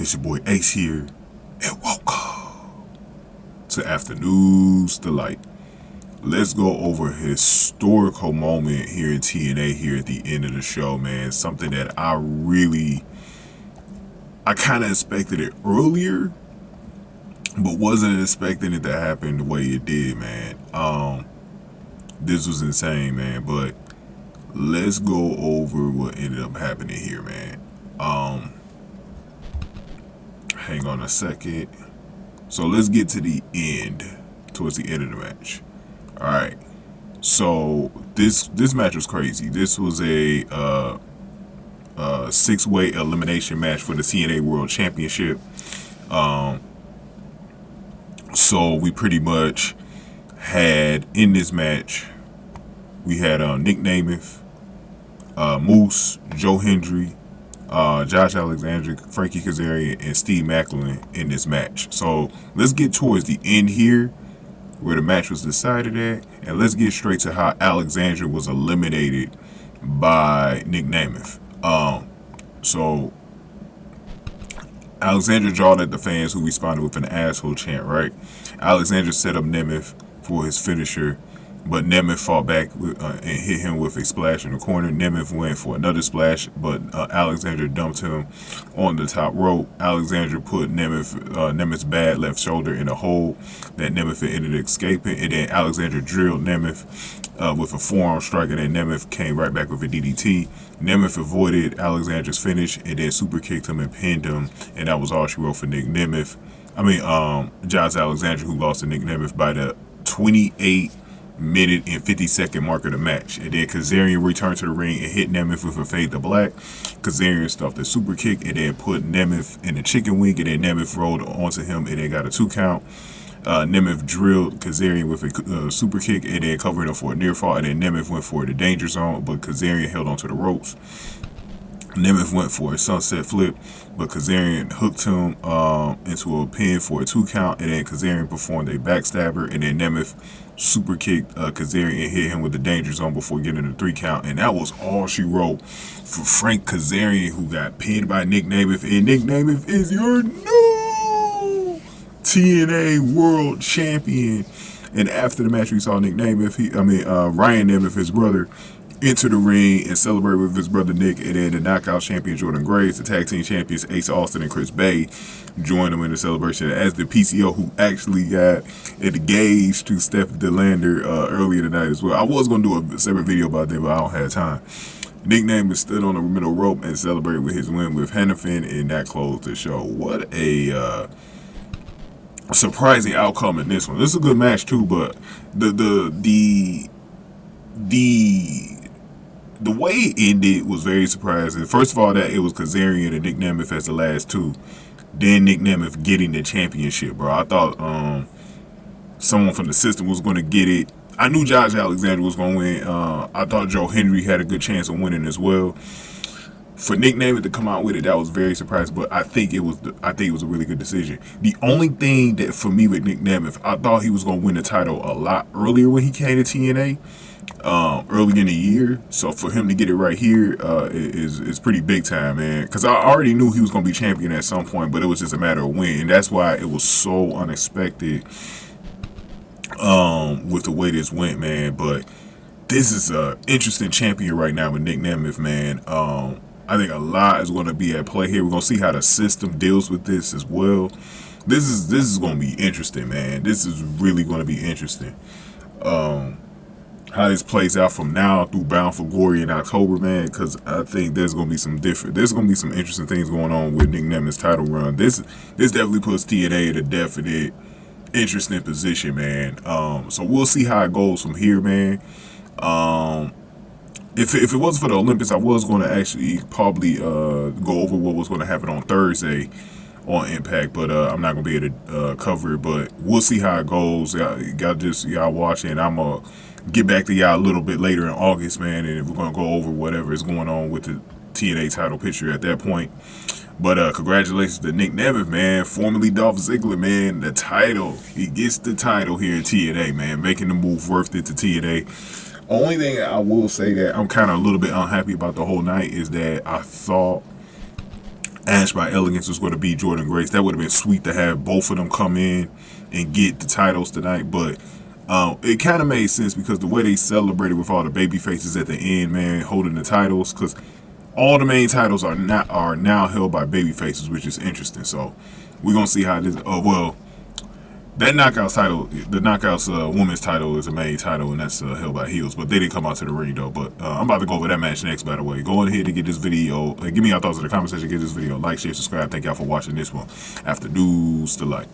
It's your boy Ace here, and welcome to Afternoon's Delight. Let's go over a historical moment here in TNA here at the end of the show, man. Something that I kind of expected it earlier, but wasn't expecting it to happen the way it did, man. This was insane, man, but let's go over what ended up happening here, man. Hang on a second. So let's get to the end, towards the end of the match. All right. So this match was crazy. This was a 6-way elimination match for the TNA World Championship. So we pretty much had in this match, we had Nic Nemeth, Moose, Joe Hendry, Josh Alexander, Frankie Kazarian, and Steve Maclin in this match. So let's get towards the end here, where the match was decided at, and let's get straight to how Alexander was eliminated by Nic Nemeth. So Alexander jawed at the fans, who responded with an asshole chant, right? Alexander set up Nemeth for his finisher, but Nemeth fought back and hit him with a splash in the corner. Nemeth went for another splash, but Alexander dumped him on the top rope. Alexander put Nemeth's bad left shoulder in a hole that Nemeth ended up escaping, and then Alexander drilled Nemeth with a forearm strike, and then Nemeth came right back with a DDT. Nemeth avoided Alexander's finish and then super kicked him and pinned him, and that was all she wrote for Nic Nemeth. Josh Alexander, who lost to Nic Nemeth by the 28-minute and 50-second mark of the match. And then Kazarian returned to the ring and hit Nemeth with a fade to black. Kazarian stuffed a super kick and then put Nemeth in the chicken wing, and then Nemeth rolled onto him and then got a 2 count. Nemeth drilled Kazarian with a super kick and then covered him for a near fall, and then Nemeth went for the danger zone, but Kazarian held onto the ropes. Nemeth went for a sunset flip, but Kazarian hooked him into a pin for a 2 count, and then Kazarian performed a backstabber, and then Nemeth super kicked Kazarian and hit him with the danger zone before getting a 3 count, and that was all she wrote for Frank Kazarian, who got pinned by Nic Nemeth, and Nic Nemeth is your new TNA World Champion. And after the match, we saw Nic Nemeth, Ryan Nemeth, his brother, enter the ring and celebrate with his brother Nick, and then the knockout champion Jordan Graves, the tag team champions Ace Austin and Chris Bay joined them in the celebration as the PCO, who actually got engaged to Steph DeLander earlier tonight as well. I was going to do a separate video about that, but I don't have time. Nic Nemeth stood on the middle rope and celebrated with his win with Hannifan, and that closed the show. What a surprising outcome in this one. This is a good match too, but the way it ended was very surprising. First of all, that it was Kazarian and Nic Nemeth as the last two. Then Nic Nemeth getting the championship, bro. I thought someone from the system was going to get it. I knew Josh Alexander was going to win. I thought Joe Hendry had a good chance of winning as well. For Nic Nemeth to come out with it, that was very surprising. But I think it was a really good decision. The only thing that for me with Nic Nemeth, I thought he was going to win the title a lot earlier when he came to TNA. Early in the year, so for him to get it right here is pretty big time, man, because I already knew he was going to be champion at some point, but it was just a matter of when, and that's why it was so unexpected with the way this went, man. But this is a interesting champion right now with Nic Nemeth, man. I think a lot is going to be at play here. We're going to see how the system deals with this as well. This is going to be interesting, man. This is really going to be interesting. How this plays out from now through Bound for Glory in October, man, because I think there's going to be some interesting things going on with Nic Nemeth's title run. This definitely puts TNA in a definite interesting position, man. So we'll see how it goes from here, man. If it wasn't for the Olympics, I was going to actually probably go over what was going to happen on Thursday on Impact, but I'm not going to be able to cover it, but we'll see how it goes. Y'all watch it, and I'm going to get back to y'all a little bit later in August, man, and we're going to go over whatever is going on with the TNA title picture at that point. But congratulations to Nic Nemeth, man, formerly Dolph Ziggler, man, the title. He gets the title here at TNA, man, making the move worth it to TNA. Only thing I will say that I'm kind of a little bit unhappy about the whole night is that I thought Ash by Elegance was going to beat Jordan Grace. That would have been sweet to have both of them come in and get the titles tonight, but it kind of made sense because the way they celebrated with all the baby faces at the end, man, holding the titles, because all the main titles are now held by baby faces, which is interesting. So we're gonna see how this. Well, that Knockouts title, the Knockouts women's title, is a main title, and that's held by heels. But they didn't come out to the ring though. But I'm about to go over that match next. By the way, go ahead and get this video. Give me your thoughts in the comment section. Give this video a like, share, subscribe. Thank y'all for watching this one. After news to like.